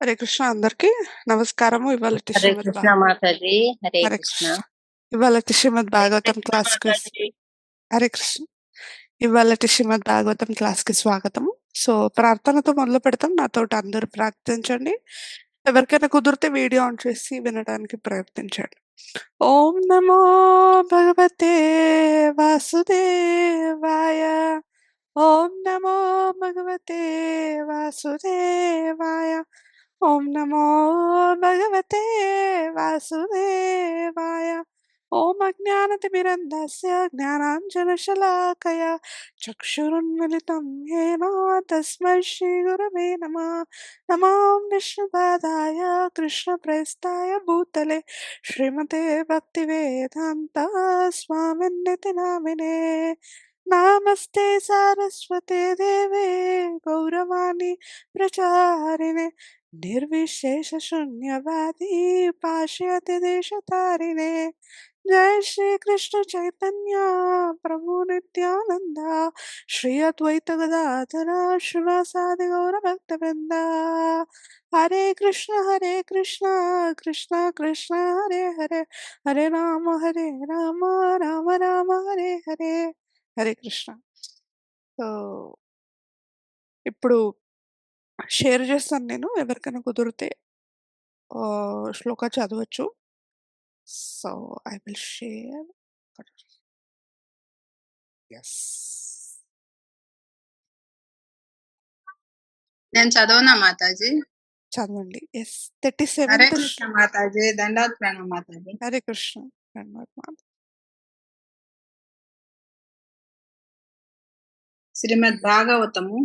హరే కృష్ణ అందరికి నమస్కారము. ఇవాళటి హరే శ్రీమద్ కృష్ణ మాతాజీ. హరే హరే కృష్ణ. కృష్ణ. ఇవాళటి శ్రీమద్ హరే భాగవతం కృష్ణ క్లాస్‌కి మాతాజీ. హరే కృష్ణ. ఇవాళటి శ్రీమద్ భాగవతం క్లాస్‌కి స్వాగతము. సో, ప్రార్థనతో మొదలు పెడతాం. నాతోటి అందరూ ప్రార్థించండి. ఎవరికైనా కుదిరితే వీడియో ఆన్ చేసి వినడానికి ప్రయత్నించండి. ఓం నమో భగవతే వాసుదేవాయ. ఓం నమో భగవతే వాసుదేవాయ. ఓం నమో భగవతే వాసుదేవాయ. ఓం అజ్ఞానతిమిరంధస్య జ్ఞానాంజనశలాకయ చక్షురున్మిలితం येन తస్మై శ్రీగురవే నమః. నమో విష్ణుపాదాయ కృష్ణప్రేష్ఠాయ భూతలే శ్రీమతే భక్తివేదాంత స్వామిన్నితి నామినే. నమస్తే సారస్వతే దేవే గౌరవాణి ప్రచారిణే నిర్విశేష శూన్యవాది పాశ్యతి దేశతారిణే. జయ శ్రీ కృష్ణ చైతన్య ప్రభు నిత్యానంద శ్రీ అద్వైత గదాధర శివాసాది గౌర భక్త వృంద. హరే కృష్ణ కృష్ణ కృష్ణ హరే హరే హరే రామ రామ రామ హరే హరే. హరే కృష్ణ. సో ఇప్పుడు షేర్ చేస్తాను నేను. ఎవరికైనా కుదిరితే శ్లోక చదవచ్చు. So I will share. Yes, నేను చదవనా మాతాజీ? చదవండి. Yes, Hare 37th. కృష్ణ మాతాజీ. దండాత్ ప్రణామం మాతాజీ. హరే కృష్ణ. ధన్యవాదాలు. శ్రీమద్ భాగవతము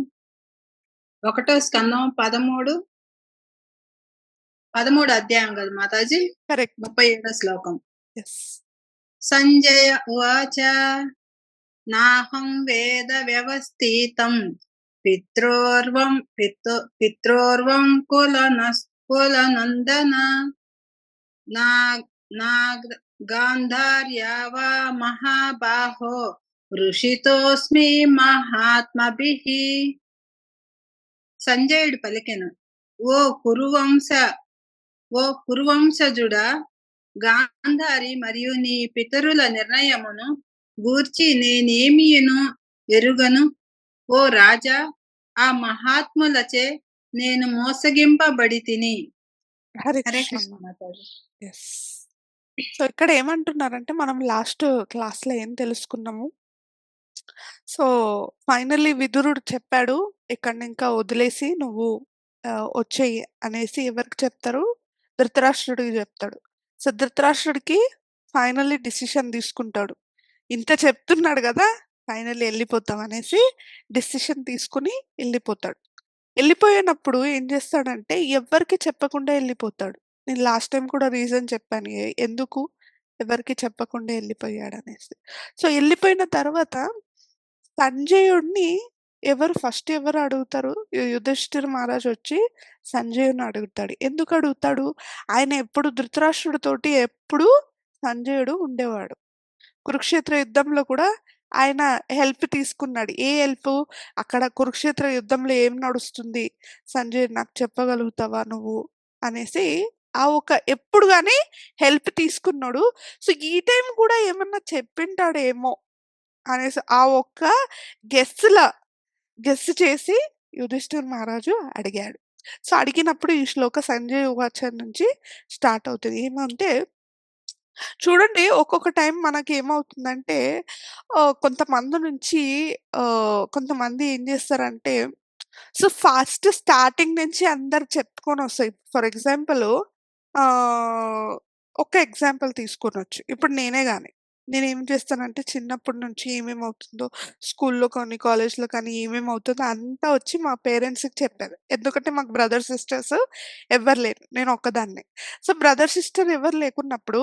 1వ స్కందం 13 అధ్యాయం కదా మాతాజీ. కరెక్ట్. 37వ శ్లోకం. ఎస్. సంజయ ఉవాచ నాహం వేద వ్యవస్థితం పిత్రోర్వం కులనందన నా గాంధార్యా వా మహాబాహో ఋషితోస్మి మహాత్మభిః. సంజయుడు పలికెను, ఓ కురువంశజుడా, గాంధారి మరియు నీ పితరుల నిర్ణయమును గూర్చి నేనేమియును ఎరుగను. ఓ రాజా, ఆ మహాత్ములచే నేను మోసగింపబడి తిని. హరే హరే కృష్ణ. కృష్ణ మాతాజీ. ఎస్. సో ఇక్కడ ఏమంటున్నారంటే మనం లాస్ట్ క్లాస్‌లో ఏం తెలుసుకున్నాము. సో ఫైనల్లీ విదురుడు చెప్పాడు, ఇక్కడిని ఇంకా వదిలేసి నువ్వు వచ్చేయి అనేసి ఎవరికి చెప్తారు? ధృతరాష్ట్రుడికి చెప్తాడు. సో ధృతరాష్ట్రుడికి ఫైనల్లీ డిసిషన్ తీసుకుంటాడు. ఇంత చెప్తున్నాడు కదా, ఫైనల్లీ వెళ్ళిపోతాం అనేసి డిసిషన్ తీసుకుని వెళ్ళిపోతాడు. వెళ్ళిపోయినప్పుడు ఏం చేస్తాడంటే ఎవ్వరికి చెప్పకుండా వెళ్ళిపోతాడు. నేను లాస్ట్ టైం కూడా రీజన్ చెప్పాను ఎందుకు ఎవరికి చెప్పకుండా వెళ్ళిపోయాడనేసి. సో వెళ్ళిపోయిన తర్వాత సంజయుడిని ఎవరు అడుగుతారు? యుధిష్ఠిర మహారాజు వచ్చి సంజయుడిని అడుగుతాడు. ఎందుకు అడుగుతాడు? ఆయన ఎప్పుడు ధృతరాష్ట్రుడితోటి ఎప్పుడు సంజయుడు ఉండేవాడు. కురుక్షేత్ర యుద్ధంలో కూడా ఆయన హెల్ప్ తీసుకున్నాడు. ఏ హెల్ప్? అక్కడ కురుక్షేత్ర యుద్ధంలో ఏం నడుస్తుంది సంజయ్ నాకు చెప్పగలుగుతావా నువ్వు అనేసి ఆ ఒక ఎప్పుడు గాని హెల్ప్ తీసుకున్నాడు. సో ఈ టైం కూడా ఏమన్నా చెప్పింటాడేమో అనేసి ఆ ఒక్క గెస్ చేసి యుధిష్ఠిర మహారాజు అడిగాడు. సో అడిగినప్పుడు ఈ శ్లోక సంజయ్ ఉవాచ నుంచి స్టార్ట్ అవుతుంది. ఏమంటే చూడండి, ఒక్కొక్క టైం మనకేమవుతుందంటే కొంతమంది నుంచి కొంతమంది ఏం చేస్తారంటే సో ఫస్ట్ స్టార్టింగ్ నుంచి అందరు చెప్పుకొనొస్తాయి. ఫర్ ఎగ్జాంపుల్ ఒక ఎగ్జాంపుల్ తీసుకొనొచ్చు. ఇప్పుడు నేనే గాని, నేనేం చేస్తానంటే చిన్నప్పటి నుంచి ఏమేమవుతుందో స్కూల్‌లో కానీ, కాలేజ్‌లో కానీ ఏమేమవుతుందో అంతా వచ్చి మా పేరెంట్స్‌కి చెప్పేది. ఎందుకంటే మాకు బ్రదర్, సిస్టర్స్ ఎవ్వరు లేరు. నేను ఒక్కదాన్నే. సో బ్రదర్, సిస్టర్ ఎవరు లేకున్నప్పుడు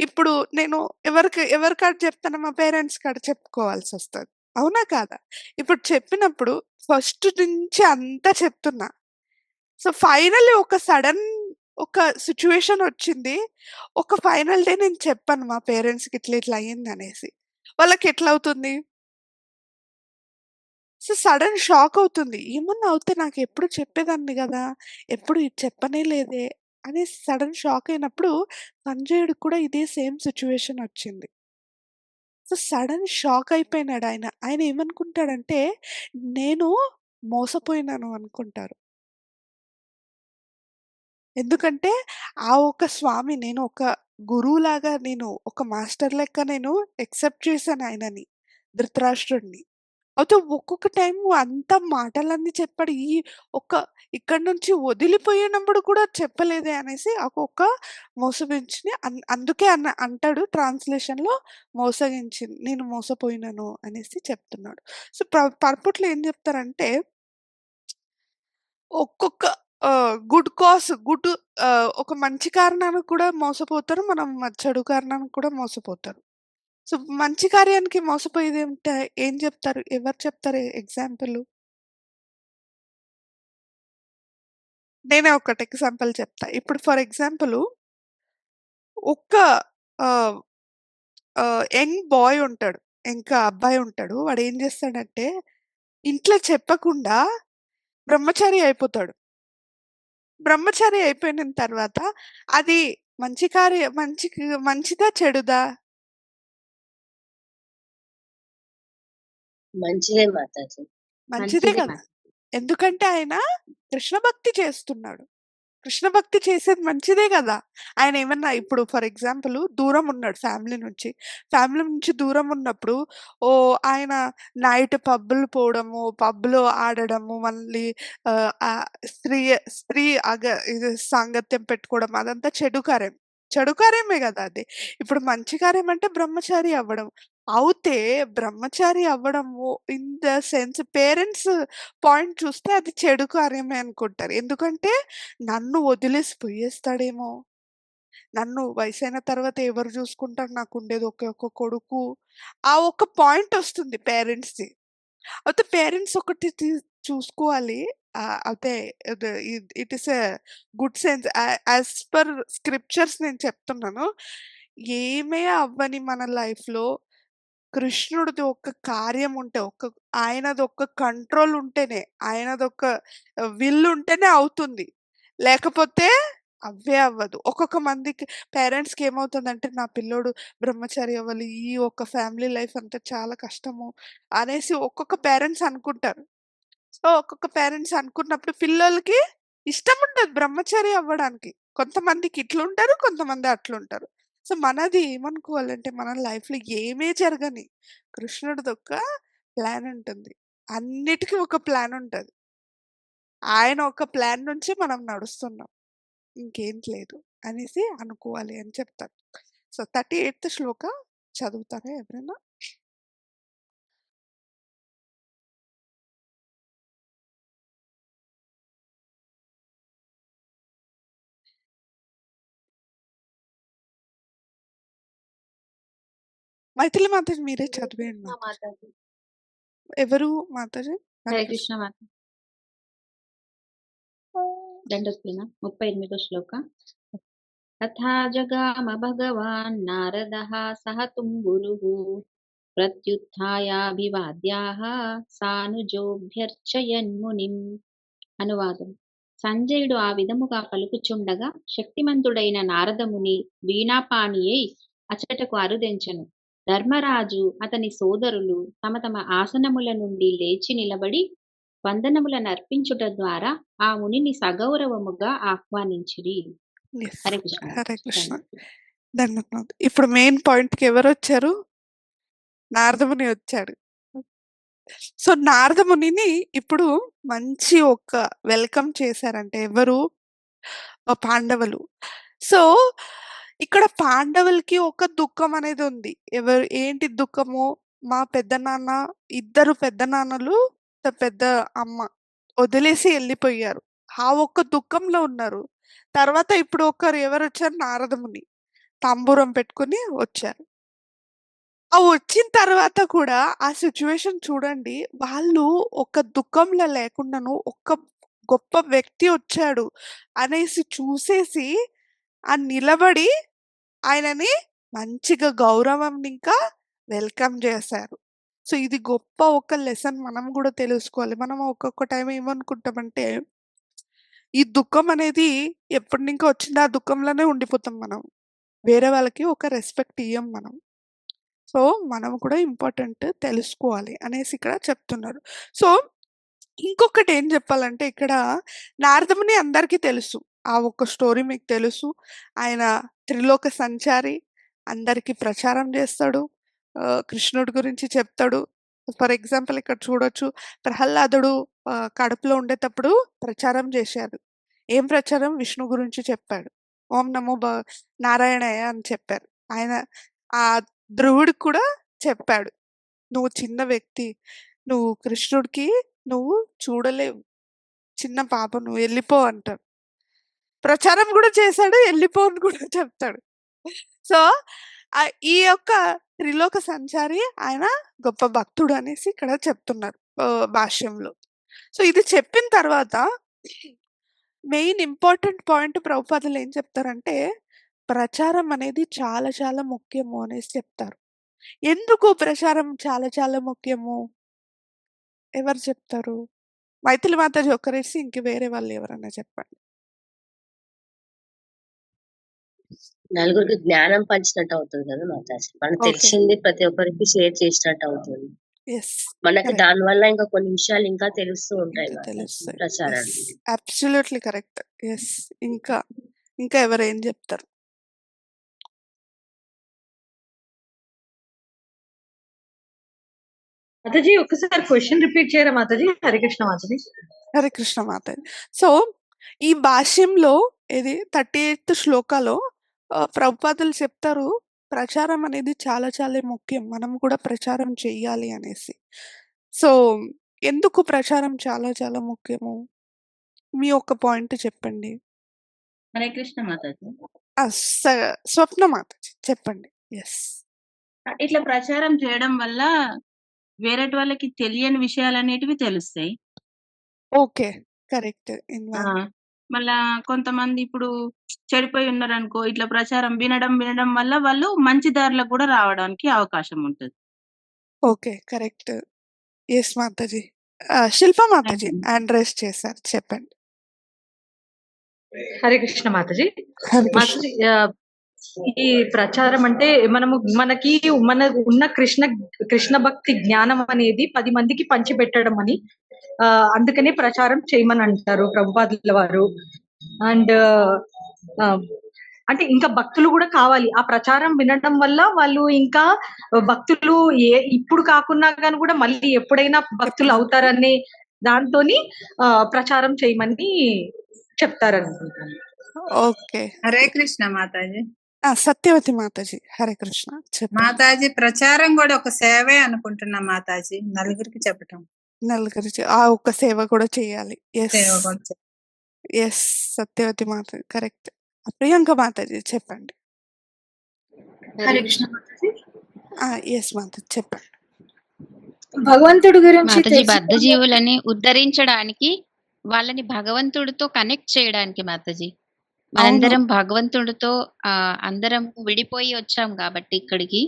ఇప్పుడు నేను ఎవరి కాడ చెప్తాను? మా పేరెంట్స్ కాడ చెప్పుకోవాల్సొస్తది. అవునా? కాదా? ఇప్పుడు చెప్పినప్పుడు ఫస్ట్ నుంచి అంతా చెప్తున్నా. సో, ఫైనల్లీ ఒక సడెన్ ఒక సిట్యుయేషన్ వచ్చింది. ఒక ఫైనల్ డే నేను చెప్పాను మా పేరెంట్స్‌కి ఇట్లా ఇట్లా అయిందనేసి. వాళ్ళకెట్లవుతుంది? So, sudden షాకవుతుంది. ఏమన్నా అవుతే నాకెప్పుడు చెప్పేదాన్ని గదా! ఎప్పుడు ఇది చెప్పనే లేదే అనేసి సడెన్ షాకయినప్పుడు సంజయుడికి కూడా ఇదే సేమ్ సిట్యుయేషనొచ్చింది. సో, సడెన్ షాకయిపోయినాడాయన. ఆయనేమనుకుంటాడంటే, నేను మోసపోయినాను అనుకుంటారు. ఎందుకంటే, ఆ ఒక స్వామి నేను ఒక గురువులాగా నేను ఒక మాస్టర్ లెక్క నేను యాక్సెప్ట్ చేశాను ఆయనని, ధృతరాష్ట్రుడిని. అయితే ఒక్కొక్క టైము అంత మాటలన్నీ చెప్పాడు. ఒక్క ఇక్కడి నుంచి వదిలిపోయినప్పుడు కూడా చెప్పలేదే అనేసి ఒక్కొక్క మోసగించి అందుకే అంటాడు ట్రాన్స్‌లేషన్‌లో నేను మోసపోయినాను అనేసి చెప్తున్నాడు. సో, పర్పట్లో ఏం చెప్తారంటే ఒక్కొక్క ఒక మంచి కారణానికి కూడా మోసపోతారు. చెడు కారణానికి కూడా మోసపోతారు. సో, మంచి కార్యానికి మోసపోయేదేంటే ఏం చెప్తారు? ఎవరు చెప్తారు ఎగ్జాంపులు? నేనే ఒకటి ఎగ్జాంపుల్ చెప్తా. ఇప్పుడు ఫర్ ఎగ్జాంపులు ఒక్క ఆహ్, యంగ్ బాయ్ ఉంటాడు. ఇంకా అబ్బాయి ఉంటాడు. వాడేం చేస్తాడంటే, ఇంట్లో చెప్పకుండా బ్రహ్మచారి అయిపోతాడు. బ్రహ్మచారి అయిపోయిన తర్వాత అది మంచిదా? చెడుదా? మంచిదే మాతాజీ. మంచిదే కదా! ఎందుకంటే ఆయన కృష్ణ భక్తి చేస్తున్నాడు. కృష్ణ భక్తి చేసేది మంచిదే గదా! ఆయనేమన్నా ఇప్పుడు ఫర్ ఎగ్జాంపుల్ దూరం ఉన్నాడు ఫ్యామిలీ నుంచి. ఫ్యామిలీ నుంచి దూరం ఉన్నప్పుడు ఆయన నైట్ పబ్బులు పోవడము, పబ్‌లో ఆడడము, మళ్ళీ ఆహ్, ఆహ్, స్త్రీ స్త్రీ అగ ఇది సాంగత్యం పెట్టుకోవడం అదంతా చెడు కార్యం. చెడు కార్యమే గదా! అది. ఇప్పుడు మంచి కార్యం అంటే బ్రహ్మచారి అవ్వడం. అవుతే బ్రహ్మచారి అవ్వడము in the sense parents point చూస్తే అది చెడు కార్యమే అనుకుంటారు. ఎందుకంటే నన్ను వదిలేసి పోయేస్తాడేమో! నన్ను వయసైన తర్వాత ఎవరు జూసుకుంటారు? నాకుండేది ఒకే ఒక్క కొడుకు. ఆ ఒక్క పాయింటొస్తుంది పేరెంట్స్‌ది. అయితే పేరెంట్స్ ఒకటి చూసుకోవాలి. అదే అదే it is a good sense. As per scriptures నేను చెప్తున్నాను. ఏమే అవ్వని మన లైఫ్‌లో కృష్ణుడిది ఒక కార్యం ఉంటే, ఆయనదొక్క కంట్రోల్ ఉంటేనే, ఆయనదొక విల్ ఉంటేనే అవుతుంది. లేకపోతే అవ్వే అవ్వదు. ఒక్కొక్క మందికి పేరెంట్స్‌కి ఏమవుతుందంటే, నా పిల్లోడు బ్రహ్మచారి అవ్వాలి. ఈ ఒక్క ఫ్యామిలీ లైఫ్ అంతా చాలా కష్టము అనేసి ఒక్కొక్క పేరెంట్స్ అనుకుంటారు. సో, ఒక్కొక్క పేరెంట్స్ అనుకున్నప్పుడు పిల్లోలకి ఇష్టముండదు బ్రహ్మచారి అవ్వడానికి. కొంతమందికి ఇట్లుంటారు. కొంతమంది అట్లుంటారు. సో, మనది ఏమనుకోవాలంటే మన లైఫ్‌లో ఏమే జరగని కృష్ణుడిదొక ప్లాన్ ఉంటుంది. అన్నిటికి ఒక ప్లాన్ ఉంటది. ఆయన ఒక ప్లాన్ నుంచి మనం నడుస్తున్నాం. ఇంకేం లేదు అనేసి అనుకోవాలి అని చెప్తారు. సో, 38థ్ శ్లోక చదువుతారా ఎవరైనా? మైథిలి మాతాజీ మీరే చదివేయండి మాతాజీ. మాతాజీ. ఎవరు మాతాజీ? హరే కృష్ణ మాతాజీ. దండోస్తిన 38 శ్లోక. తథా జగామ భగవాన్ నారదః సహ తుంగురుః ప్రత్యుత్థాయాభివాద్యాః సానుజోభ్యర్చయన్మునిం. అనువాదం. సంజయుడు ఆ విధముగా పలుకుచుండగా శక్తిమంతుడైన నారదముని వీణాపాణియై అచటకు అరుదెంచెను. ధర్మరాజు అతని సోదరులు తమ తమ ఆసనముల నుండి లేచి నిలబడి వందనములనర్పించుట ద్వారా ఆ మునిని సగౌరవముగా ఆహ్వానించిరి. యెస్. హరే కృష్ణ. హరే కృష్ణ. ధన్యవాదాలు. ఇప్పుడు మెయిన్ పాయింట్‌కి ఎవరొచ్చారు? నారదముని వచ్చాడు. సో, నారదమునిని ఇప్పుడు మంచి ఒక వెల్కమ్ చేశారంటే ఎవరు? పాండవులు. సో, ఇక్కడ పాండవులకి ఒక దుఃఖం అనేది ఉంది. ఏంటి దుఃఖము? మా పెద్దనాన్న ఇద్దరు పెద్దనాన్నలు, పెద్ద అమ్మ వదిలేసి ఎళ్ళిపోయారు. ఆ ఒక్క దుఃఖంలో ఉన్నారు. తర్వాత ఇప్పుడు ఎవరొచ్చారు? నారదముని. తంబూరం పెట్టుకొని వచ్చారు. ఆ వచ్చిన తర్వాత కూడా ఆ సిట్యుయేషన్ చూడండి. వాళ్ళు ఒక దుఃఖంలో లేకుండాను గొప్ప వ్యక్తి వచ్చాడు అనేసి చూసేసి నిలబడి ఆయనని మంచిగా గౌరవం ఇంకా వెల్కమ్ చేశారు. సో, ఇది గొప్ప ఒక లెసన్ మనం గూడా తెలుసుకోవాలి. మనం ఒక్కొక్క టైం ఏమనుకుంటామంటే, ఈ దుఃఖం అనేది ఎప్పటినింకా వచ్చిందో ఆ దుఃఖంలోనే ఉండిపోతాం మనం. వేరే వాళ్ళకి ఒక రెస్పెక్ట్ ఇయ్యం మనం. సో, మనం కూడా ఇంపార్టెంట్ తెలుసుకోవాలి అనేసి ఇక్కడ చెప్తున్నారు. సో, ఇంకొకటేం జెప్పాలంటే ఇక్కడ నారదముని అందరికీ తెలుసు. ఆ ఒక్క స్టోరీ మీకు తెలుసు. ఆయన త్రిలోక సంచారి. అందరికి ప్రచారం జేస్తాడు. కృష్ణుడి గురించి చెప్తాడు. ఫర్ ఎగ్జాంపుల్ ఇక్కడ చూడొచ్చు. ప్రహ్లాదుడు కడుపులో ఉండేటప్పుడు ప్రచారం జేశారు. ఏం ప్రచారం? విష్ణు గురించి చెప్పాడు. ఓం నమో నారాయణాయ అని చెప్పారు. ఆయన ఆ ధ్రువుడికి కూడా చెప్పాడు. నువ్వు చిన్న వ్యక్తి. నువ్వు కృష్ణుడికి నువ్వు చూడలేవు. చిన్న పాప నువ్వు ఎళ్ళిపో అంటాడు. ప్రచారం గూడా చేశాడు. ఎళ్ళిపో అని కూడా చెప్తాడు. సో, ఈ యొక్క త్రిలోక సంచారి ఆయన గొప్ప భక్తుడు అనేసి ఇక్కడ చెప్తున్నారు భాష్యంలో. సో, ఇది చెప్పిన తర్వాత మెయిన్ ఇంపార్టెంట్ పాయింట్ ప్రభుపాదులు ఏం చెప్తారంటే, ప్రచారం అనేది చాలా చాలా ముఖ్యము అనేసి చెప్తారు. ఎందుకు ప్రచారం చాలా చాలా ముఖ్యము? ఎవరు చెప్తారు? మైథిలి మాతాజీ ఒక్కరేసి ఇంక వేరే వాళ్ళు ఎవరన్నా చెప్పండి. నలుగురికి జ్ఞానం పంచినట్టు అవుతుంది కదా మాతాజీ. మనకు ఓకే. తెలిసింది ప్రతి ఒక్కరికి షేర్ చేసినట్టు అవుతుంది. యెస్. మనకి కరెక్ట్. దాని వల్ల ఇంకా కొన్ని విషయాలు ఇంకా తెలుస్తూ ఉంటాయి ఇంకా మాతాజీ తెలుస్తాయి. యెస్. ప్రచారానికి. Absolutely correct. యెస్. ఇంకా ఎవరేం జెప్తారు? మాతాజీ ఒక్కసారి క్వెషన్ రిపీట్ చేయరా మాతాజీ? హరే కృష్ణ మాతాజీ. హరే కృష్ణ మాతాజీ. సో, ఈ భాష్యంలో ఇది 38th శ్లోకాలో ప్రభుపాదులు చెప్తారు, ప్రచారం అనేది చాలా చాలా ముఖ్యం. మనం కూడా ప్రచారం చెయ్యాలి అనేసి. సో, ఎందుకు ప్రచారం చాలా చాలా ముఖ్యము? మీ ఒక్క పాయింట్ చెప్పండి. హరే కృష్ణ మాతాజీ. స్వప్న మాతాజీ చెప్పండి. యెస్. ఇట్లా ప్రచారం చేయడం వల్ల వేరేటి వాళ్ళకి తెలియని విషయాలనేటివి తెలుస్తాయి. ఓకే. కరెక్ట్. మళ్ళా కొంతమంది ఇప్పుడు చెడిపోయి ఉన్నారనుకో, ఇట్లా ప్రచారం వినడం వల్ల వాళ్ళు మంచి దారిలోకి కూడా రావడానికి అవకాశం ఉంటది. Okay. Correct. Yes Mataji. Shilpa Mataji thank you. Hand raise చేశారు. చెప్పండి. హరే కృష్ణ మాతాజీ. హరే కృష్ణ. మాతాజీ ఈ ప్రచారం అంటే మనకి ఉన్న కృష్ణ భక్తి జ్ఞానం అనేది 10 మందికి పంచిపెట్టడం అని అందుకనే ప్రచారం చేయమని అంటారు ప్రభుపాదుల వారు. అండ్ అంటే ఇంకా భక్తులు కూడా కావాలి. ఆ ప్రచారం వినడం వల్ల వాళ్ళు ఇంకా భక్తులు ఇప్పుడు కాకున్నా కానీ కూడా మళ్ళీ ఎప్పుడైనా భక్తులు అవుతారనే దాంతోని ప్రచారం చేయమని చెప్తారనుకుంటాను. ఓకే. హరే కృష్ణ మాతాజీ. సత్యవతి మాతాజీ హరే కృష్ణ చెప్పండి. మాతాజీ ప్రచారం కూడా ఒక సేవే అనుకుంటున్నా మాతాజీ. నలుగురికి చెప్పటం. నలుగురికి ఆ ఒక్క సేవ కూడా చేయాలి. సేవ కూడా చేయాలి. Yes Satyavati Mataji correct. ప్రియాంక మాతాజీ చెప్పండి. హరే కృష్ణ మాతాజీ. ఎస్ మాతాజీ చెప్పండి. భగవంతుడి గురించి మాతాజీ బద్ధజీవులని ఉద్ధరించడానికి, వాళ్ళని భగవంతుడితో కనెక్ట్ చేయడానికి మాతాజీ. మనందరం భగవంతుడితో అందరం విడిపోయి వచ్చాం కాబట్టి ఇక్కడికి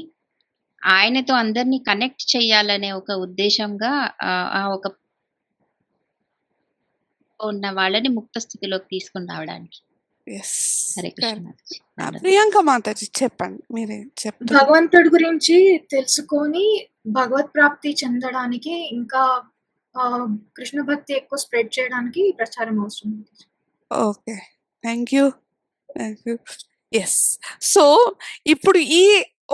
ఆయనతో అందరినీ కనెక్ట్ చేయాలనే ఒక ఉద్దేశంగా ఒక ఉన్న వాళ్ళని ముక్త స్థితిలోకి తీసుకుని రావడానికి. హరే కృష్ణ మాతాజీ. ప్రియాంక మాతాజీ చెప్పండి. మీరే చెప్తారు. భగవంతుడి గురించి తెలుసుకొని భగవత్ ప్రాప్తి చెందడానికి ఇంకా కృష్ణ భక్తి ఎక్కువ స్ప్రెడ్ చేయడానికి ప్రచారం అవసరం. Okay. Thank you. Yes. So ఇప్పుడు ఈ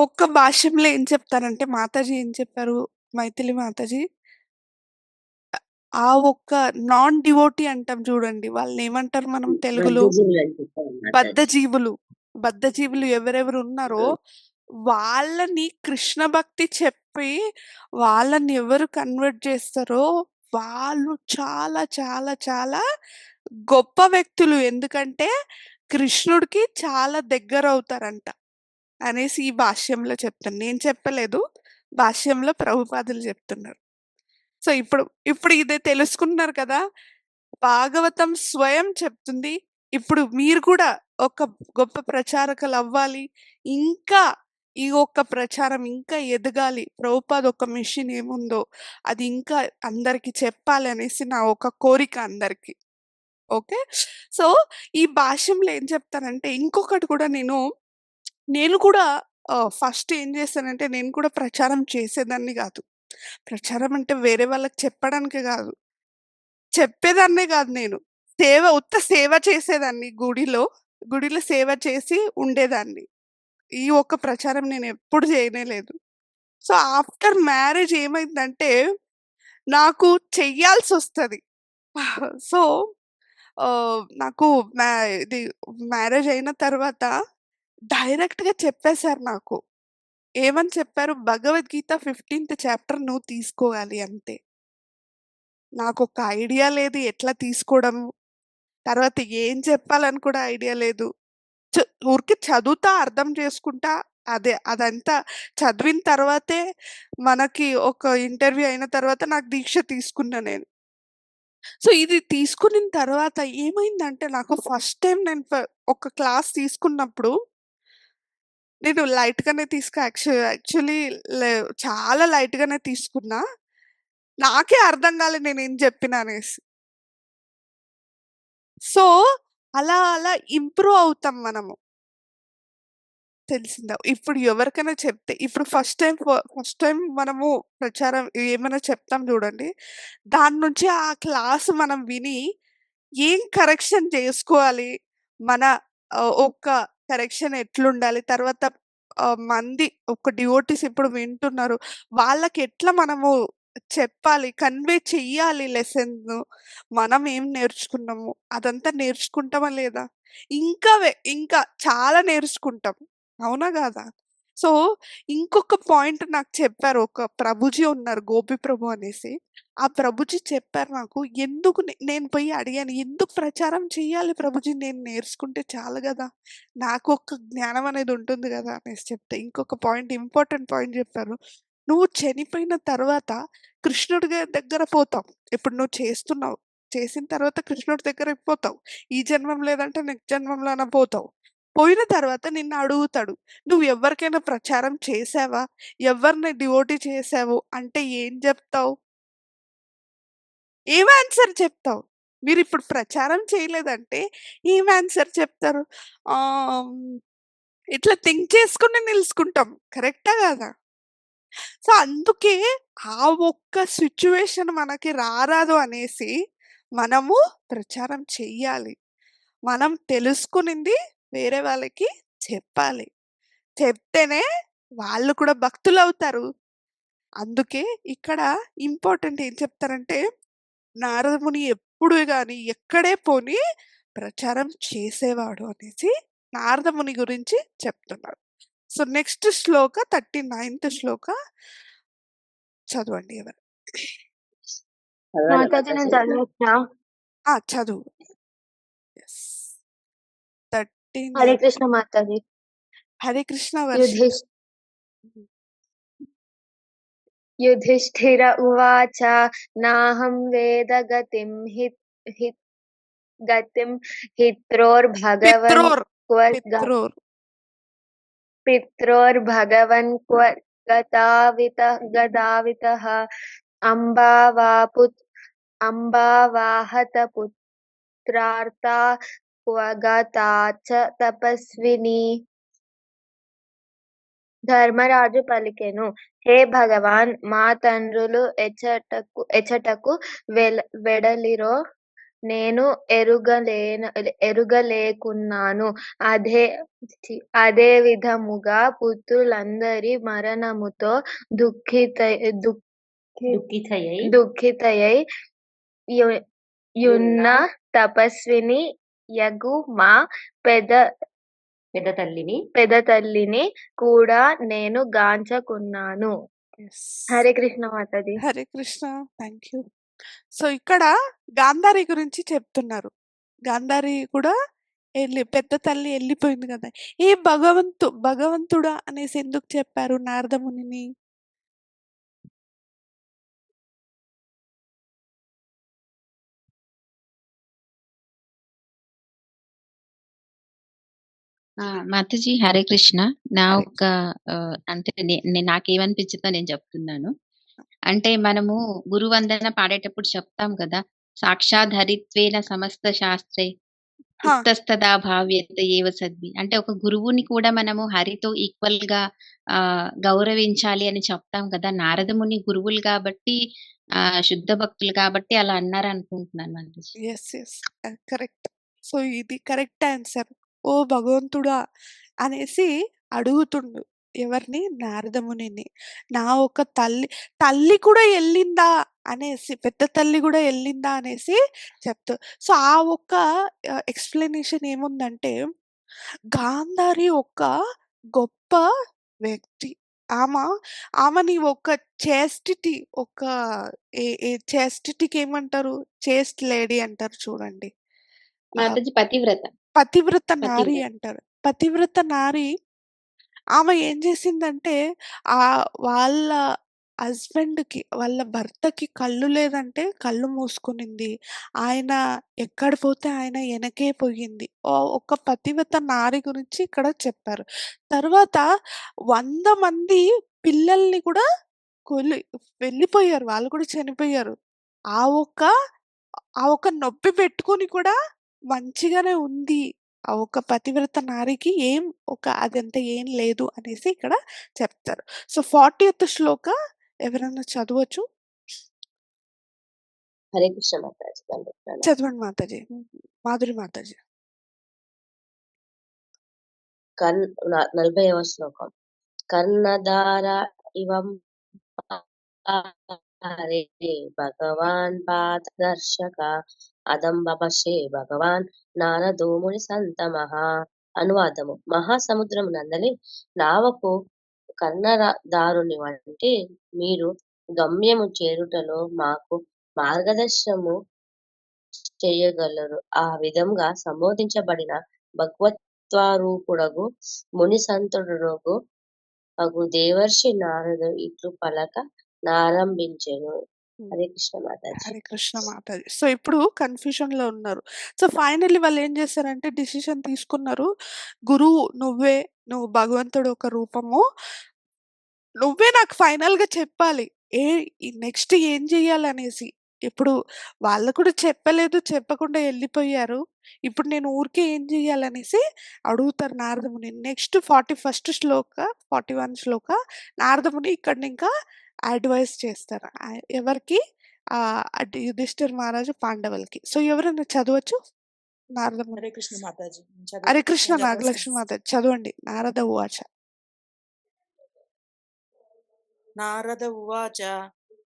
ఒక్క భాష్యంలో ఏం చెప్తారంటే మాతాజీ ఏం చెప్పారు, మైథిలి మాతాజీ ఆ ఒక్క నాన్ డివోటీ అంటాం చూడండి, వాళ్ళని ఏమంటారు మనం తెలుగులో? బద్ధజీవులు ఎవరెవరు ఉన్నారో వాళ్ళని కృష్ణ భక్తి చెప్పి వాళ్ళని ఎవరు కన్వర్ట్ చేస్తారో వాళ్ళు చాలా చాలా చాలా గొప్ప వ్యక్తులు. ఎందుకంటే కృష్ణుడికి చాలా దగ్గర అవుతారంట అనేసి ఈ భాష్యంలో చెప్తాను. నేను చెప్పలేదు, భాష్యంలో ప్రభుపాదులు చెప్తున్నారు. సో ఇప్పుడు ఇదే తెలుసుకున్నారు కదా, భాగవతం స్వయం చెప్తుంది. ఇప్పుడు మీరు కూడా ఒక గొప్ప ప్రచారకులు అవ్వాలి. ఇంకా ఈ ఒక్క ప్రచారం ఇంకా ఎదగాలి. ప్రభుపాద ఒక మిషన్ ఏముందో అది ఇంకా అందరికి చెప్పాలి అనేసి నా ఒక కోరిక అందరికి. ఓకే. సో, ఈ భాష్యంలో ఏం చెప్తానంటే ఇంకొకటి కూడా నేను కూడా ఫస్ట్ ఏం చేశానంటే నేను కూడా ప్రచారం చేసేదాన్ని గాదు. ప్రచారం అంటే వేరే వాళ్ళకి చెప్పడానికి గాదు. చెప్పేదాన్నే గాదు నేను. ఉత్త సేవ చేసేదాన్ని గుడిలో. గుడిలో సేవ చేసి ఉండేదాన్ని. ఈ ఒక్క ప్రచారం నేనెప్పుడు చేయనే లేదు. సో, ఆఫ్టర్ మ్యారేజ్ ఏమైందంటే నాకు చెయ్యాల్సొస్తది. సో, నాకు ఇది మ్యారేజ్ అయిన తర్వాత డైరెక్ట్‌గా చెప్పేసారు నాకు. ఏమని చెప్పారు? భగవద్గీత 15థ్ చాప్టర్ నువ్వు తీసుకోవాలి అంతే. నాకొక ఐడియా లేదు ఎట్లా తీసుకోవడము, తర్వాత ఏం చెప్పాలని కూడా ఐడియా లేదు. చ ఊరికే చదువుతా, అర్థం చేసుకుంటా అదంతా చదివిన తర్వాతే మనకి ఒక ఇంటర్వ్యూ అయిన తర్వాత నాకు దీక్ష తీసుకున్నా నేను. సో, ఇది తీసుకునిన తర్వాత ఏమైందంటే నాకు ఫస్ట్ టైమ్ నేను ఒక క్లాస్ తీసుకున్నప్పుడు నేను లైట్‌గానే యాక్చువల్లీ లే చాలా లైట్‌గానే తీసుకున్నా. నాకే అర్థం కాలే నేనేం చెప్పినా అనేసి. సో, అలా ఇంప్రూవ్ అవుతాం మనము. తెలిసిందా? ఇప్పుడు ఎవరికైనా చెప్తే ఇప్పుడు ఫస్ట్ టైమ్ మనము ప్రచారం ఏమైనా చెప్తాం చూడండి. దాని నుంచి ఆ క్లాస్ మనం విని ఏం కరెక్షన్ చేసుకోవాలి? మన ఒక కరెక్షన్ ఎట్లుండాలి? తర్వాత మంది ఒక డివోటీస్ ఇప్పుడు వింటున్నారు. వాళ్ళకి ఎట్లా మనము చెప్పాలి? కన్వే చెయ్యాలి లెసన్‌ను. మనం ఏం నేర్చుకున్నాము? అదంతా నేర్చుకుంటామా లేదా? ఇంకా చాలా నేర్చుకుంటాం. అవునా గాదా? సో, ఇంకొక పాయింట్ నాకు చెప్పారు. ఒక ప్రభుజీ ఉన్నారు. గోపి ప్రభు అనేసి. ఆ ప్రభుజీ చెప్పారు నాకు. ఎందుకు నేను పోయి అడిగాను. "ఎందుకు ప్రచారం చేయాలి ప్రభుజీ? నేను నేర్చుకుంటే చాలు గదా! నాకొక జ్ఞానం అనేది ఉంటుంది గదా!" అనేసి చెప్తే, ఇంకొక పాయింట్ ఇంపార్టెంట్ పాయింట్ చెప్పారు. "నువ్వు చనిపోయిన తర్వాత కృష్ణుడి దగ్గర పోతావు. ఇప్పుడు నువ్వు చేస్తున్నావు. చేసిన తర్వాత కృష్ణుడి దగ్గరకి పోతావు. ఈ జన్మం లేదంటే నెక్స్ట్ జన్మంలోన పోతావు. పోయిన తర్వాత నిన్ను అడుగుతాడు. నువ్వు ఎవరికైనా ప్రచారం చేశావా? ఎవరిని డివోటీ చేశావు అంటే ఏం జెప్తావు? ఏం ఆన్సర్ చెప్తావు? మీరిప్పుడు ప్రచారం చేయలేదంటే ఏం ఆన్సర్ చెప్తారు? ఆహ్, ఇట్లా థింక్ చేసుకొని నిలుసుకుంటాం. కరెక్టా కాదా? సో, అందుకే ఆ ఒక్క సిట్యుయేషన్ మనకి రారాదు అనేసి మనము ప్రచారం చెయ్యాలి. మనం తెలుసుకునింది వేరే వాళ్ళకి చెప్పాలి. చెప్తేనే వాళ్ళు కూడా భక్తులవుతారు. అందుకే ఇక్కడ ఇంపార్టెంట్ ఏం చెప్తారంటే, నారదముని ఎప్పుడు గాని ఎక్కడే పోని ప్రచారం చేసేవాడు అనేసి నారదముని గురించి చెప్తున్నారు. సో, నెక్స్ట్ శ్లోక 39థ్ శ్లోక చదవండి ఎవరు? చదవాలా మాతాజీ నేను మాతాజీ? చదివొచ్చా? చదువు. యెస్. హరే 39 కృష్ణ మాతాజీ. హరే కృష్ణ వర్షిత. యుధిష్ యుధిష్ఠిర ఉవాచ నాహం వేద గతిం హిత్రోర్భగవన్ పిత్రోర్ క్వ పిత్రోర్ పిత్రోర్భగవన్ క్వ గదావితః అంబావాహత పుత్రార్తా క్వ గతా చ తపస్విని. ధర్మరాజు పలికెను, హే భగవాన్, మా తండ్రులు ఎచ్చటకు వెడలిరో నేను ఎరుగలేకున్నాను. అదే విధముగా పుత్రులందరి మరణముతో దుఃఖితయై యున్న తపస్విని యగు మా పెదతల్లిని కూడా నేను గాంచకున్నాను. Hare Krishna Mataji. Hare Krishna. Thank you. So, ఇక్కడ గాంధారి గురించి చెప్తున్నారు. గాంధారి కూడా పెద్ద తల్లి ఎళ్ళిపోయింది గదా! ఏ భగవంతుడా అనేసి ఎందుకు చెప్పారు నారదమునిని? మాతాజీ హరే కృష్ణ. నా హరే ఒక అంటే నాకేమనిపించిందో నేను చెప్తున్నాను. అంటే మనము గురువందన పాడేటప్పుడు చెప్తాం కదా! సాక్షాత్ హరిత్వేన సమస్త శాస్త్రే హా! ఉక్తస్తదా భావ్యత ఏవ సద్వి. అంటే ఒక గురువుని కూడా మనము హరితో ఈక్వల్‌గా గౌరవించాలి అని చెప్తాం కదా! నారదముని గురువులు కాబట్టి శుద్ధ భక్తులు కాబట్టి అలా అన్నారనుకుంటున్నాను Mataji. Yes. Yes. Correct. So, ఇది కరెక్ట్ ఆన్సర్. ఓ భగవంతుడా! అనేసి అడుగుతుండు. ఎవరిని? నారదమునిని. నా ఒక తల్లి కూడా ఎళ్ళిందా అనేసి, పెద్ద తల్లి గూడా ఎళ్ళిందా అనేసి సో, ఆ ఒక్క ఎక్స్‌ప్లనేషన్ ఏముందంటే, గాంధారి ఒక గొప్ప వ్యక్తి. ఆమెని ఒక చేస్టిటీ ఒక చేస్టిటీకేమంటారు? చేస్ట్ లేడీ అంటారు చూడండి. మాతాజీ పతివ్రత. పతివ్రత నారి పతివ్రత. అంటారు. పతివ్రత నారి ఆమె ఏం చేసిందంటే, వాళ్ళ హస్బెండ్‌కి, వాళ్ళ భర్తకి కళ్ళు లేదంటే కళ్ళు మూసుకునింది. ఆయన ఎక్కడ పోతే ఆయన ఎనకే పోయింది. ఒక పతివ్రత నారి గురించి ఇక్కడ చెప్పారు. తర్వాత 100 మంది పిల్లల్ని కూడా కొలి వెళ్ళిపోయారు. వాళ్ళు కూడా చనిపోయారు. ఆ ఒక్క ఆ ఒక్క నొప్పి పెట్టుకొని కూడా మంచిగానే ఉంది. ఆ ఒక్క పతివ్రత నారికి అదంతా ఏం లేదు అనేసి ఇక్కడ చెప్తారు. సో, 40th శ్లోక ఎవరైనా చదవచ్చు? హరే కృష్ణ మాతాజీ. దండోపాధ్యాయ. చదవండి మాతాజీ. మాధురి మాతాజీ. 40వ శ్లోకం. కర్ణధార ఇవం హరే భగవాన్ పాదదర్శక అదంబపశే భగవాన్ నారదో ముని సంతమః. అనువాదము. మహాసముద్రము నందలి నావకు కర్ణధారుని వంటి మీరు గమ్యము చేరుటలో మాకు మార్గదర్శనము చేయగలరు. ఆ విధంగా సంబోధించబడిన భగవత్స్వరూపుడగు ముని సంతుడగు అగు దేవర్షి నారదు ఇట్లు పలక నారంభించెను. హరే కృష్ణ మాతాజీ. హరే కృష్ణ మాతాజీ. సో, ఇప్పుడు కన్‌ఫ్యూషన్‌లో ఉన్నారు. సో, ఫైనల్లీ వాళ్ళేం చేశారంటే డిసిషన్ తీసుకున్నారు. గురువు నువ్వు భగవంతుడు ఒక రూపము. నువ్వే నాకు ఫైనల్‌గా చెప్పాలి. నెక్స్ట్ ఏం చేయాలనేసి. ఇప్పుడు వాళ్ళు కూడా చెప్పలేదు, చెప్పకుండా ఎళ్ళిపోయారు. ఇప్పుడు నేను ఊరికే ఏం చేయాలనేసి అడుగుతారు నారదముని. నెక్స్ట్ 41 శ్లోక, 41 శ్లోక నారదముని ఇక్కడనింకా అడ్వైస్ చేస్తారు. ఎవరికి? అటు యుధిష్ఠిర్ మహారాజు పాండవులకి. సో, ఎవరైనా చదవచ్చు? నారదముని. హరే కృష్ణ మాతాజీ. హరే కృష్ణ నాగలక్ష్మి మాతాజీ. చదవండి. నారద ఉవాచ. నారద ఉవాచ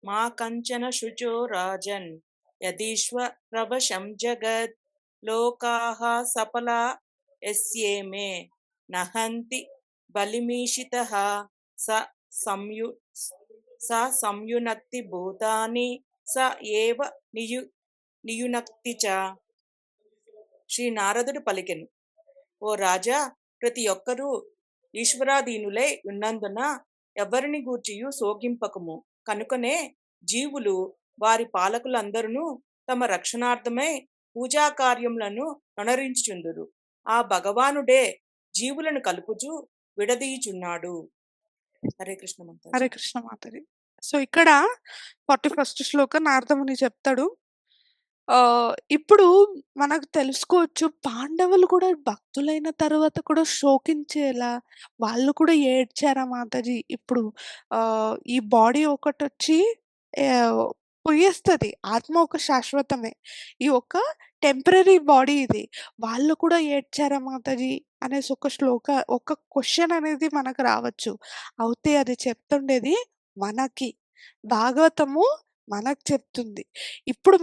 మా కంచన శుచో రాజన్ యదీశ్వరవశం జగత్ లోకాః సఫలా యస్యేమే నహంతి బలిమీషితః స సంయునక్తి భూతాని స ఏవ నియునక్తి చ. శ్రీ నారదుడు పలికెను, ఓ రాజా, ప్రతి ఒక్కరూ ఈశ్వరాధీనులై ఉన్నందున ఎవరిని గూర్చియు శోకింపకము. కనుకనే జీవులు వారి పాలకులందరూ తమ రక్షణార్థమై పూజా కార్యములను నొనరించుచుందురు. ఆ భగవానుడే జీవులను కలుపుచు విడదీయుచున్నాడు. హరే కృష్ణ మాతాజీ. హరే కృష్ణ మాతాజీ. సో, ఇక్కడ 41 శ్లోక నారదముని చెప్తాడు. ఇప్పుడు మనకు తెలుసుకోవచ్చు పాండవులు కూడా భక్తులైన తర్వాత కూడా శోకించేలా వాళ్ళు కూడా ఏడ్చారా మాతాజీ? ఇప్పుడు ఈ బాడీ ఒకటొచ్చి పోయేస్తది. ఆత్మ ఒక శాశ్వతమే. ఈ ఒక టెంపరరీ బాడీ ఇది. వాళ్ళు కూడా ఏడ్చారా మాతాజీ? అనేసి ఒక క్వెషన్ అనేది మనకు రావచ్చు. అయితే అది చెప్తుండేది మనకి. భాగవతము మనకు చెప్తుంది. ఇప్పుడు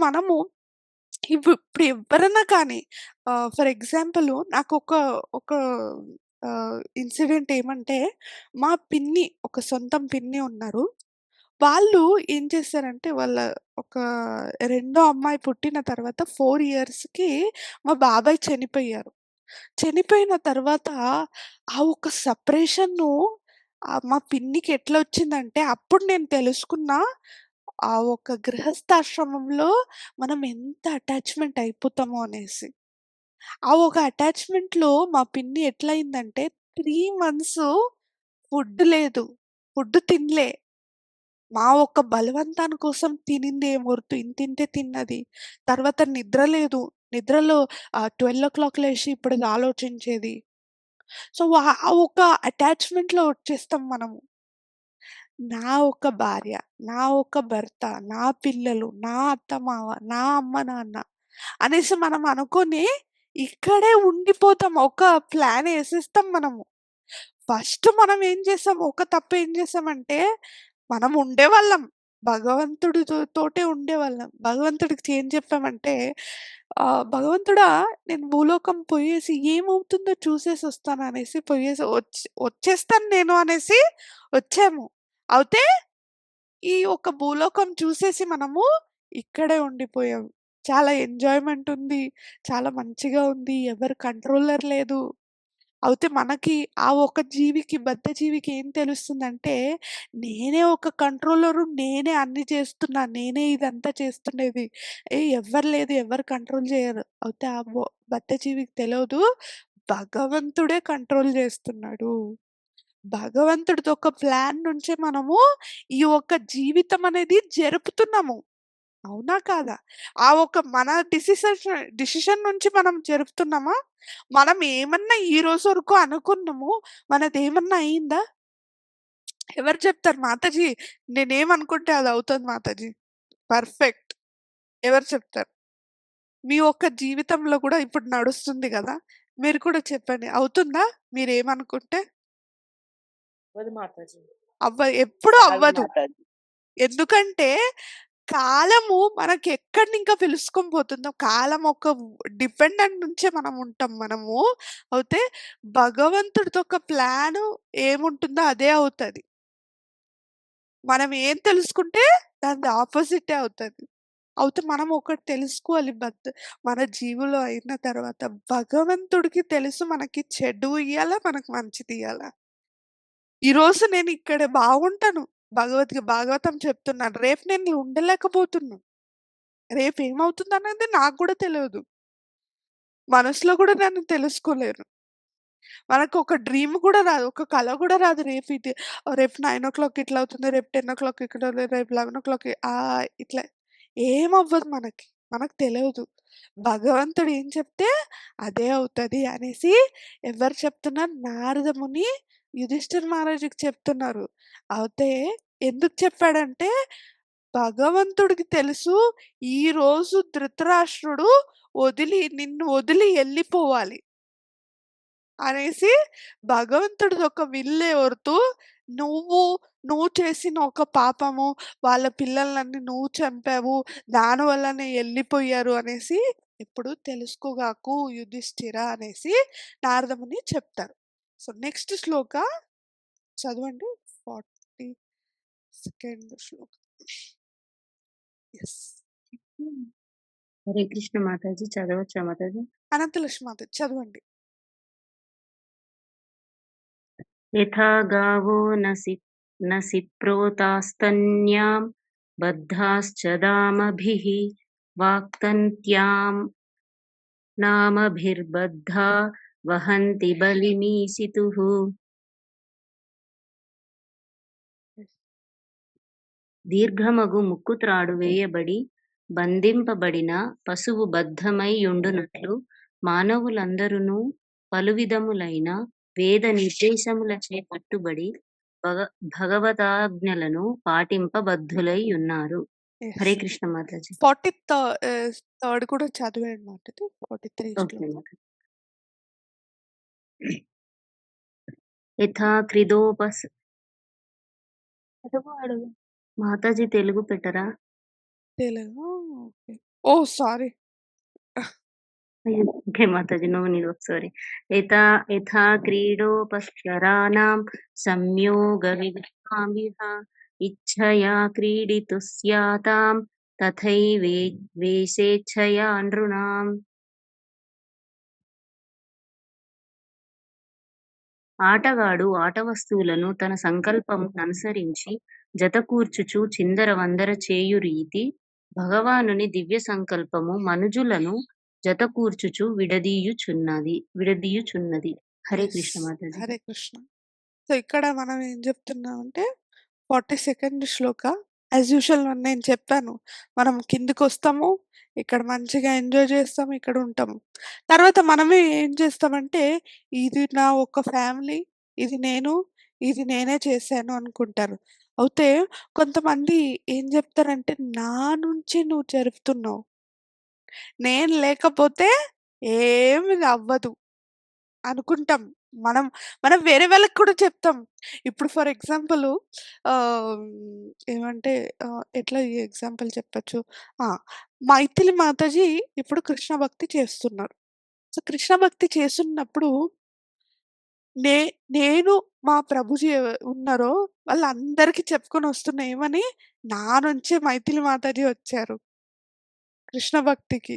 ఇప్పుడు ఎవ్వరన్నా కానీ ఫర్ ఎగ్జాంపుల్ ఒక ఇన్సిడెంట్ ఏమంటే, మా పిన్ని ఒక సొంతం పిన్ని ఉన్నారు. వాళ్ళు ఏం చేశారంటే, వాళ్ళ ఒక రెండో అమ్మాయి పుట్టిన తర్వాత 4 ఇయర్స్‌కి మా బాబాయ్ చనిపోయారు. చనిపోయిన తర్వాత ఆ ఒక సెపరేషన్ను మా పిన్నికి ఎట్లా వచ్చిందంటే, అప్పుడు నేను తెలుసుకున్నా ఆ ఒక గృహస్థాశ్రమంలో మనం ఎంత అటాచ్‌మెంట్ అయిపోతామో అనేసి. ఆ ఒక అటాచ్‌మెంట్‌లో మా పిన్ని ఎట్లయిందంటే 3 మంత్స్ ఫుడ్ లేదు. ఫుడ్ తినలే. మా ఒక్క బలవంతాని కోసం తినిందేం గుర్తు. ఇంతింతే తిన్నది. తర్వాత నిద్ర లేదు. నిద్రలో 12:00 లేసి ఇప్పటిది ఆలోచించేది. సో, ఆ ఒక అటాచ్‌మెంట్‌లో వచ్చేస్తాం మనము. నా ఒక్క భార్య, నా ఒక్క భర్త, నా పిల్లలు, నా అత్తమామ, నా అమ్మ, నాన్న అనేసి మనం అనుకోని ఇక్కడే ఉండిపోతాం. ఒక ప్లాన్ ఏసేస్తాం మనము. ఫస్ట్ మనం ఏం చేసాం, ఒక తప్పు ఏం చేసామంటే, మనం ఉండేవాళ్ళం. తోటే ఉండేవాళ్ళం. భగవంతుడికి ఏం చెప్పామంటే, భగవంతుడా నేను భూలోకం పోయేసి ఏమవుతుందో చూసేసొస్తాననేసి వచ్చేస్తాను నేను అనేసి వచ్చాము. అయితే ఈ ఒక భూలోకం చూసేసి మనము ఇక్కడే ఉండిపోయాం. చాలా ఎంజాయ్‌మెంట్ ఉంది. చాలా మంచిగా ఉంది. ఎవరి కంట్రోలర్ లేదు. అయితే మనకి ఆ ఒక జీవికి, బద్ధ జీవికి ఏం తెలుస్తుందంటే, నేనే ఒక కంట్రోలరు, నేనే అన్నీ చేస్తున్నా, నేనే ఇదంతా చేస్తుండేది. ఎవ్వరు లేదు, ఎవరు కంట్రోల్ చేయరు. అయితే ఆ బద్ధ జీవికి తెలవదు, భగవంతుడే కంట్రోల్ చేస్తున్నాడు. భగవంతుడిది ఒక ప్లాన్ నుంచే మనము ఈ ఒక్క జీవితం అనేది జరుపుతున్నాము. అవునా? కాదా? ఆ ఒక మన డిసిషన్ నుంచి మనం జరుపుతున్నామా? మనం ఏమన్నా ఈ రోజు వరకు అనుకున్నాము, మనదేమన్నా అయిందా? ఎవరు చెప్తారు మాతాజీ నేనేమనుకుంటే అది అవుతది మాతాజీ. పర్ఫెక్ట్. ఎవరు చెప్తారు? మీ ఒక్క జీవితంలో కూడా ఇప్పుడు నడుస్తుంది గదా! మీరు కూడా చెప్పండి. అవుతుందా మీరేమనుకుంటే? అవ్వదు మాతాజీ. ఎప్పుడూ కాదు అవ్వదు. మాతాజీ. ఎందుకంటే కాలము మనకెక్కడినింకా పిలుచుకొని పోతుందో, కాలం ఒక డిపెండెంట్ నుంచే మనం ఉంటాం మనము. అయితే భగవంతుడితో ఒక ప్లాను ఏముంటుందో అదే అవుతది. మనం ఏం తెలుసుకుంటే దానిది ఆపోజిటే అవుతది. అయితే మనం ఒకటి తెలుసుకోవాలి మన జీవులో అయిన తర్వాత భగవంతుడికి తెలుసు మనకి చెడు ఇయ్యాలా, మనకు మంచిది ఇయ్యాలా. ఈరోజు నేను ఇక్కడ బాగుంటాను. భాగవతం చెప్తున్నాను. రేపు నేను ఉండలేకపోతున్నా. రేపేమవుతుందనేది నాకు గూడా తెలవదు. మనసులో గూడా నేను తెలుసుకోలేను. మనకొక డ్రీమ్ గూడా రాదు. ఒక కల గూడా రాదు. రేపు 9:00 ఇట్లా అవుతుంది. రేపు 10:00 ఇక్కడ రేపు 11:00 ఇట్లా ఏమవ్వదు మనకి. మనకు తెలవదు. భగవంతుడు ఏం చెప్తే అదే అవుతది అనేసి ఎవరు చెప్తున్నారు? నారద ముని యుధిష్ఠిర మహారాజుకి చెప్తున్నారు. అయితే ఎందుకు చెప్పాడంటే భగవంతుడికి తెలుసు ఈరోజు ధృతరాష్ట్రుడు నిన్ను వదిలి ఎళ్ళిపోవాలి అనేసి భగవంతుడిదొక విల్లెవరుతూ నువ్వు నువ్వు చేసిన ఒక పాపము, వాళ్ళ పిల్లలన్నీ నువ్వు చంపావు, దానివల్లనే ఎళ్ళిపోయారు అనేసి ఎప్పుడు తెలుసుకోగాకు యుధిష్ఠిర అనేసి నారదముని చెప్తారు. సో, నెక్స్ట్ శ్లోక చదవండి. 42nd శ్లోక. యెస్. హరే కృష్ణ మాతాజీ చదవచ్చా మాతాజీ? అనంతలక్ష్మి మాతాజీ చదవండి. యథా గావో నసి ప్రోతాస్తన్యాం బద్ధాశ్చదామభిః వాక్తంత్యాం నామభిర్బద్ధా వహంతి బలిమీసితుః. దీర్ఘమగు ముక్కు త్రాడు వేయబడి బంధింపబడిన పశువు బద్ధమై యుండునట్లు మానవులందరును పలువిధములైన వేద నిర్దేశములచే కట్టుబడి భగవతాజ్ఞలను పాటింపబద్ధులై ఉన్నారు. హరే కృష్ణ మాతాజీ. 43rd కూడా చదివేయండి మాతాజీ. 43 శ్లోకం. యథా క్రిదోపస్ మాతాజీ తెలుగు పెట్టరా? Telugu okay. Oh! Sorry. Okay మాతాజీ, నో నీడ్ ఆఫ్ సారీ. యథా క్రీడోపశ్చరాణాం సంయోగ విగ్రహామిహ ఇచ్ఛయా క్రీడితుస్యాతాం తథైవేషేచ్ఛయా నృణాం. ఆటగాడు ఆట వస్తువులను తన సంకల్పముననుసరించి జతకూర్చుచు చిందర వందర చేయు రీతి భగవానుని దివ్య సంకల్పము మనుజులను జత కూర్చుచు విడదీయుచున్నది. హరే ఎస్. కృష్ణ మాతాజీ. హరే కృష్ణ. సో, ఇక్కడ మనం ఏం చెప్తున్నామంటే 42nd శ్లోక యాజ్ యూజువల్ నేను చెప్పాను. మనం కిందకొస్తాము. ఇక్కడ మంచిగా ఎంజాయ్ చేస్తాం. ఇక్కడ ఉంటాము. తర్వాత మనమే ఏం చేస్తామంటే ఇది నా ఒక్క ఫ్యామిలీ. ఇది నేను. ఇది నేనే చేశాను అనుకుంటారు. అయితే కొంతమంది ఏం చెప్తారంటే నా నుంచి నువ్వు జరుపుతున్నావు. నేను లేకపోతే ఏమి అవ్వదు అనుకుంటాం. మనం మనం వేరే వాళ్ళకి కూడా చెప్తాం. ఇప్పుడు ఫర్ ఎగ్జాంపుల్ ఆహ్, ఏమంటే ఎట్లా ఈ ఎగ్జాంపుల్ చెప్పొచ్చు? ఆ! మైథిలి మాతాజీ ఇప్పుడు కృష్ణ భక్తి చేస్తున్నారు. సో, కృష్ణ భక్తి చేస్తున్నప్పుడు నే నేను మా ప్రభుజీ ఉన్నారో వాళ్ళందరికీ చెప్పుకొనొస్తున్నా ఏమని? నా నుంచే మైథిలి మాతాజీ వచ్చారు కృష్ణ భక్తికి.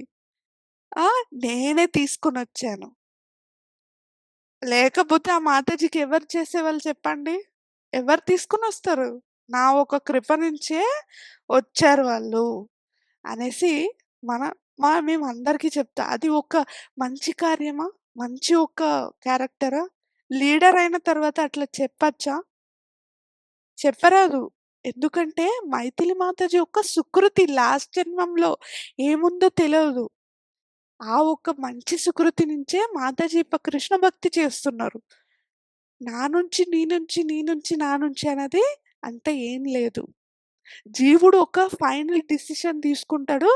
ఆ! నేనే తీసుకొనొచ్చాను. లేకపోతే ఆ మాతాజీకి ఎవరు చేసేవాళ్ళు చెప్పండి? ఎవరు తీసుకొనొస్తారు? నా ఒక కృప నుంచే వచ్చారు వాళ్ళు అనేసి మన మేమందరికీ చెప్తా. అది ఒక మంచి కార్యమా? మంచి ఒక క్యారెక్టరా? లీడర్ అయిన తర్వాత అట్లా చెప్పచ్చా? చెప్పరాదు. ఎందుకంటే మైథిలి మాతాజీ యొక్క సుకృతి లాస్ట్ జన్మంలో ఏముందో తెలవదు. ఆ ఒక్క మంచి సుకృతి నుంచే మాతాజీ కృష్ణ భక్తి చేస్తున్నారు. నా నుంచి, నీ నుంచి, నీ నుంచి, నా నుంచి అనేది అంత ఏం లేదు. జీవుడు ఒక ఫైనల్ డిసిషన్ తీసుకుంటాడు.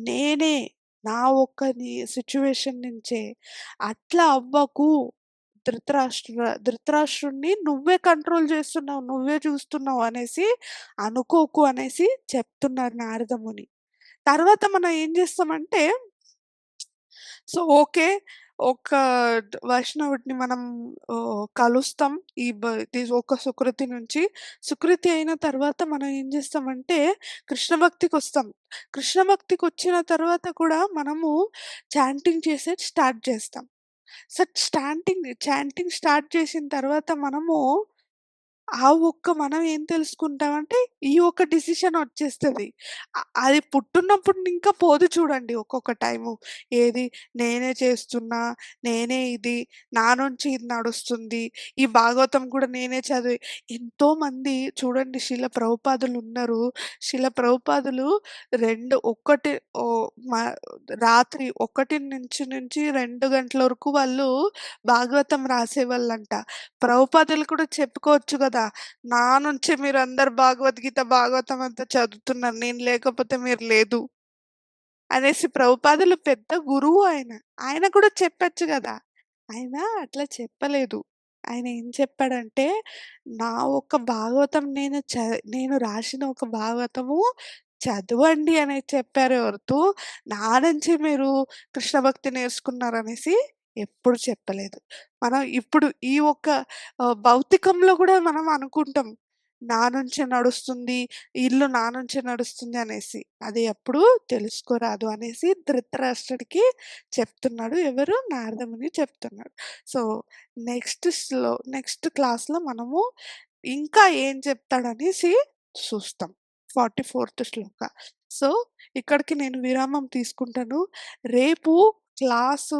నేనే నా ఒక్కని సిట్యుయేషన్ నుంచే. అట్లా అవ్వకు. ధృతరాష్ట్రుడిని నువ్వే కంట్రోల్ చేస్తున్నావు. నువ్వే చూస్తున్నావు అనేసి అనుకోకు అనేసి చెప్తున్నారు నారద ముని. తర్వాత మనం ఏం చేస్తామంటే సో, ఓకే. ఒక వైష్ణవుడిని మనం కలుస్తాం. ఇది ఒక సుకృతి నుంచి. సుకృతి అయిన తర్వాత మనం ఏం చేస్తామంటే కృష్ణ భక్తికొస్తాం. కృష్ణ భక్తికొచ్చిన తర్వాత కూడా మనము చాంటింగ్ చేసేది స్టార్ట్ చేస్తాం. సో, చాంటింగ్ స్టార్ట్ చేసిన తర్వాత మనము మనం ఏం తెలుసుకుంటామంటే, ఈ ఒక్క డిసిషన్ ఒచ్చేస్తది. అది పుట్టున్నప్పుడు ఇంకా పోదు చూడండి ఒక్కొక్క టైము. ఏది నేనే చేస్తున్నా, నేనే ఇది, నా నుంచి ఇది నడుస్తుంది. ఈ భాగవతం కూడా నేనే చదివి ఎంతోమంది చూడండి శీల ప్రభుపాదులున్నారు. శీల ప్రభుపాదులు 2 ఒక్కటి ఓహ్, మ రాత్రి 1 నుంచి 2 గంటల వరకు వాళ్ళు భాగవతం రాసేవాళ్ళంట. ప్రభుపాదులు కూడా చెప్పుకోవచ్చు గదా! నా నుంచే మీరందరూ భగవద్గీత, భాగవతం అంతా చదువుతున్నారు. నేను లేకపోతే మీరు లేదు. అనేసి ప్రభుపాదులు పెద్ద గురువు ఆయన. ఆయన కూడా చెప్పొచ్చు గదా! ఆయన అట్లా చెప్పలేదు. ఆయన ఏం చెప్పాడంటే, నా ఒక భాగవతం నేను రాసిన ఒక భాగవతము చదవండి అనేది చెప్పారే ಹೊರತು, నా నుంచి మీరు కృష్ణ భక్తి నేర్చుకున్నారనేసి ఎప్పుడు చెప్పలేదు. మనం ఇప్పుడు ఈ ఒక్క భౌతికంలో గూడా మనం అనుకుంటాం. నా నుంచే నడుస్తుంది, ఇల్లు నా నుంచే నడుస్తుంది అనేసి. అది ఎప్పుడు తెలుసుకోరాదు అనేసి ధృతరాష్ట్రుడికి చెప్తున్నాడు. ఎవరు? నారద ముని చెప్తున్నాడు. సో, నెక్స్ట్ క్లాస్‌లో మనము ఇంకా ఏం చెప్తాడనేసి చూస్తాం. 44థ్ శ్లోక. సో, ఇక్కడికి నేను విరామం తీసుకుంటాను. రేపు క్లాసు